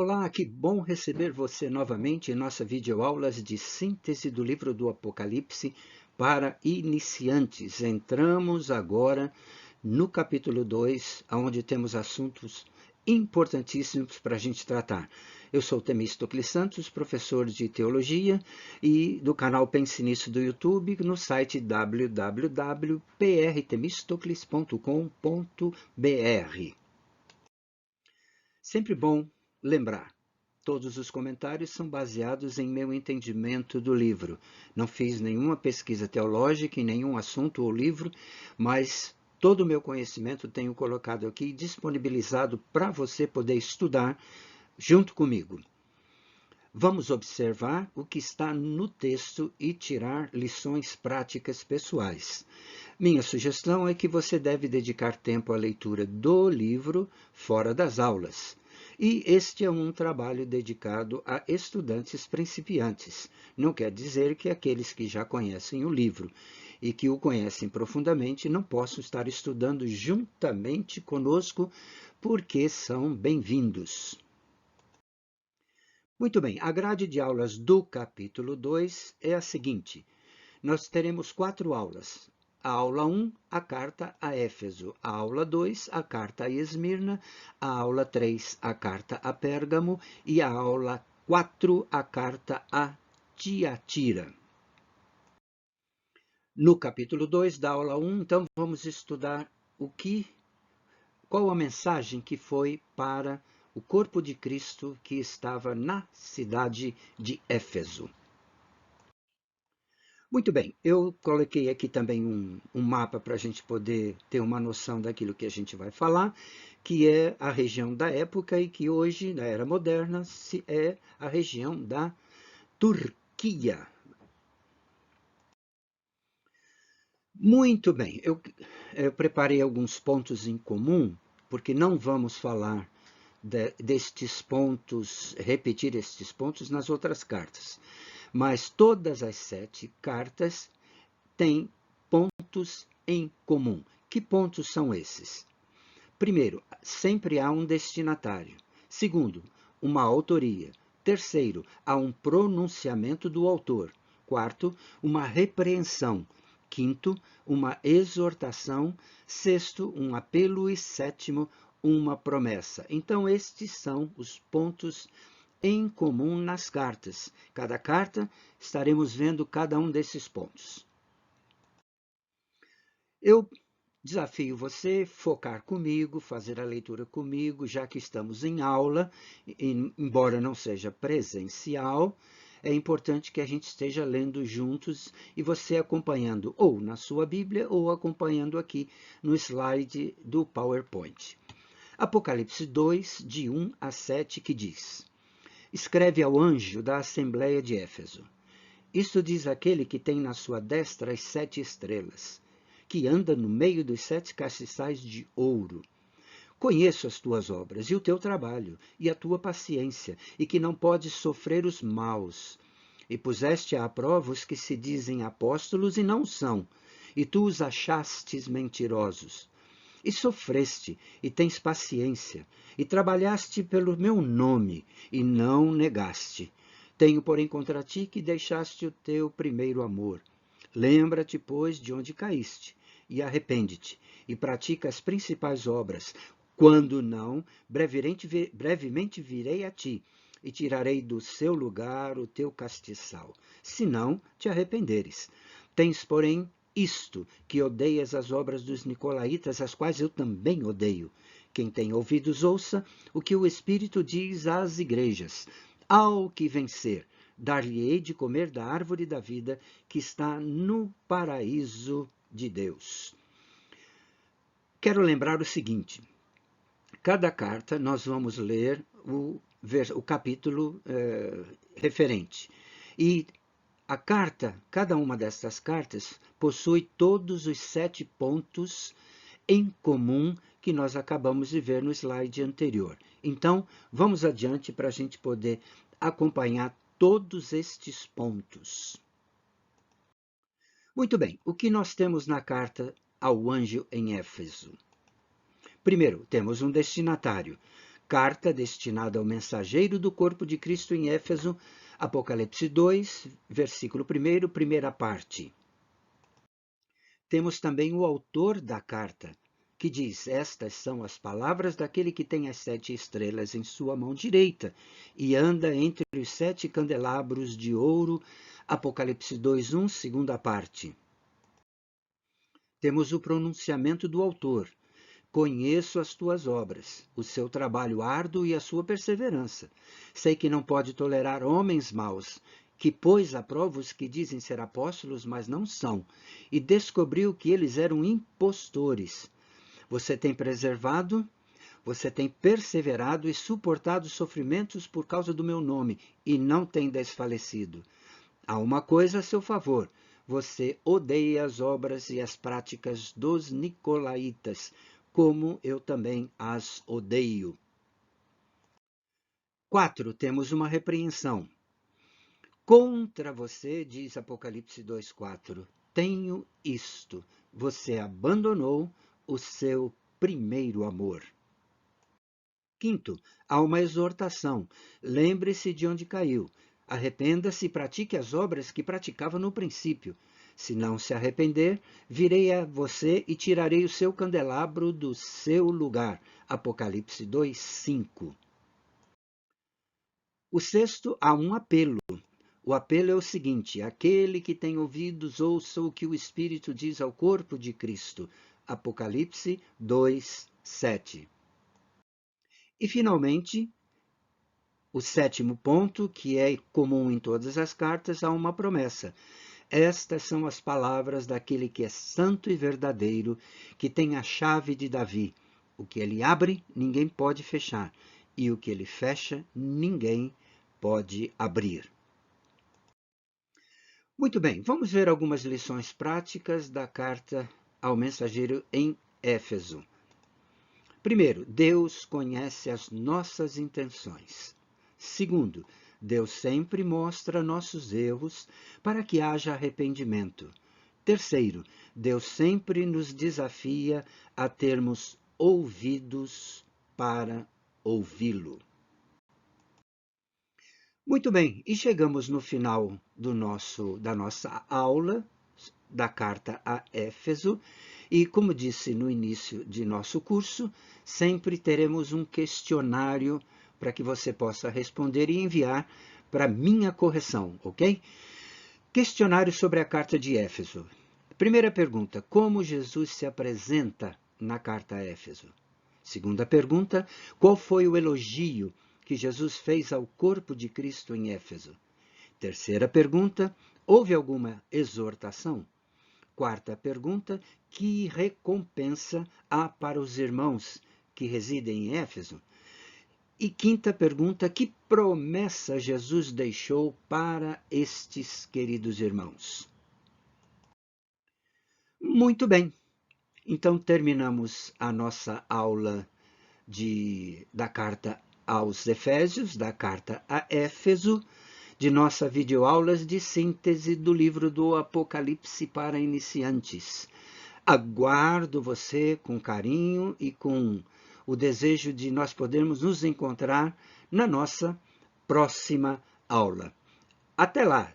Olá, que bom receber você novamente em nossa videoaulas de síntese do livro do Apocalipse para iniciantes. Entramos agora no capítulo 2, onde temos assuntos importantíssimos para a gente tratar. Eu sou Temístocles Santos, professor de Teologia e do canal Pense Nisso do YouTube, no site www.prtemistocles.com.br. Sempre bom lembrar, todos os comentários são baseados em meu entendimento do livro. Não fiz nenhuma pesquisa teológica em nenhum assunto ou livro, mas todo o meu conhecimento tenho colocado aqui e disponibilizado para você poder estudar junto comigo. Vamos observar o que está no texto e tirar lições práticas pessoais. Minha sugestão é que você deve dedicar tempo à leitura do livro fora das aulas. E este é um trabalho dedicado a estudantes principiantes. Não quer dizer que aqueles que já conhecem o livro e que o conhecem profundamente não possam estar estudando juntamente conosco, porque são bem-vindos. Muito bem, a grade de aulas do capítulo 2 é a seguinte. Nós teremos 4 aulas. A aula 1, a carta a Éfeso. A aula 2, a carta a Esmirna. A aula 3, a carta a Pérgamo. E a aula 4, a carta a Tiatira. No capítulo 2 da aula 1, então, vamos estudar qual a mensagem que foi para o corpo de Cristo que estava na cidade de Éfeso. Muito bem, eu coloquei aqui também um mapa para a gente poder ter uma noção daquilo que a gente vai falar, que é a região da época e que hoje, na era moderna, é a região da Turquia. Muito bem, eu preparei alguns pontos em comum, porque não vamos falar destes pontos, repetir estes pontos nas outras cartas. Mas todas as 7 cartas têm pontos em comum. Que pontos são esses? Primeiro, sempre há um destinatário. Segundo, uma autoria. Terceiro, há um pronunciamento do autor. Quarto, uma repreensão. Quinto, uma exortação. Sexto, um apelo. E sétimo, uma promessa. Então, estes são os pontos em comum nas cartas. Cada carta, estaremos vendo cada um desses pontos. Eu desafio você a focar comigo, fazer a leitura comigo, já que estamos em aula, embora não seja presencial, é importante que a gente esteja lendo juntos e você acompanhando ou na sua Bíblia ou acompanhando aqui no slide do PowerPoint. Apocalipse 2, de 1 a 7, que diz: Escreve ao anjo da Assembleia de Éfeso. Isto diz aquele que tem na sua destra as 7 estrelas, que anda no meio dos 7 castiçais de ouro. Conheço as tuas obras e o teu trabalho, e a tua paciência, e que não podes sofrer os maus. E puseste à prova os que se dizem apóstolos e não são, e tu os achastes mentirosos. E sofreste, e tens paciência, e trabalhaste pelo meu nome, e não negaste. Tenho, porém, contra ti que deixaste o teu primeiro amor. Lembra-te, pois, de onde caíste, e arrepende-te, e pratica as principais obras. Quando não, brevemente virei a ti, e tirarei do seu lugar o teu castiçal, se não te arrependeres. Tens, porém, isto, que odeias as obras dos nicolaítas, as quais eu também odeio. Quem tem ouvidos, ouça o que o Espírito diz às igrejas. Ao que vencer, dar-lhe-ei de comer da árvore da vida que está no paraíso de Deus. Quero lembrar o seguinte: cada carta nós vamos ler o capítulo referente. E a carta, cada uma destas cartas, possui todos os 7 pontos em comum que nós acabamos de ver no slide anterior. Então, vamos adiante para a gente poder acompanhar todos estes pontos. Muito bem, o que nós temos na carta ao anjo em Éfeso? Primeiro, temos um destinatário. carta destinada ao mensageiro do corpo de Cristo em Éfeso, Apocalipse 2, versículo 1, primeira parte. Temos também o autor da carta, que diz: estas são as palavras daquele que tem as 7 estrelas em sua mão direita e anda entre os 7 candelabros de ouro, Apocalipse 2:1, segunda parte. Temos o pronunciamento do autor: conheço as tuas obras, o seu trabalho árduo e a sua perseverança. Sei que não pode tolerar homens maus, que pôs à prova os que dizem ser apóstolos, mas não são, e descobriu que eles eram impostores. Você tem perseverado e suportado sofrimentos por causa do meu nome, e não tem desfalecido. Há uma coisa a seu favor: você odeia as obras e as práticas dos nicolaítas, como eu também as odeio. 4. Temos uma repreensão. Contra você, diz Apocalipse 2:4, tenho isto: você abandonou o seu primeiro amor. 5. Há uma exortação. Lembre-se de onde caiu. Arrependa-se e pratique as obras que praticava no princípio. Se não se arrepender, virei a você e tirarei o seu candelabro do seu lugar. Apocalipse 2:5. O 6, há um apelo. O apelo é o seguinte: aquele que tem ouvidos, ouça o que o Espírito diz ao corpo de Cristo. Apocalipse 2:7. E, finalmente, o 7º ponto, que é comum em todas as cartas, há uma promessa. Estas são as palavras daquele que é santo e verdadeiro, que tem a chave de Davi. O que ele abre, ninguém pode fechar, e o que ele fecha, ninguém pode abrir. Muito bem, vamos ver algumas lições práticas da carta ao mensageiro em Éfeso. Primeiro, Deus conhece as nossas intenções. Segundo, Deus sempre mostra nossos erros para que haja arrependimento. Terceiro, Deus sempre nos desafia a termos ouvidos para ouvi-lo. Muito bem, e chegamos no final da nossa aula da carta a Éfeso, e como disse no início de nosso curso, sempre teremos um questionário para que você possa responder e enviar para minha correção, ok? Questionário sobre a carta de Éfeso. Primeira pergunta: como Jesus se apresenta na carta a Éfeso? Segunda pergunta: qual foi o elogio que Jesus fez ao corpo de Cristo em Éfeso? Terceira pergunta: houve alguma exortação? Quarta pergunta: que recompensa há para os irmãos que residem em Éfeso? E quinta pergunta: que promessa Jesus deixou para estes queridos irmãos? Muito bem, então terminamos a nossa aula da carta aos Efésios, da carta a Éfeso, de nossa videoaulas de síntese do livro do Apocalipse para iniciantes. Aguardo você com carinho e com o desejo de nós podermos nos encontrar na nossa próxima aula. Até lá!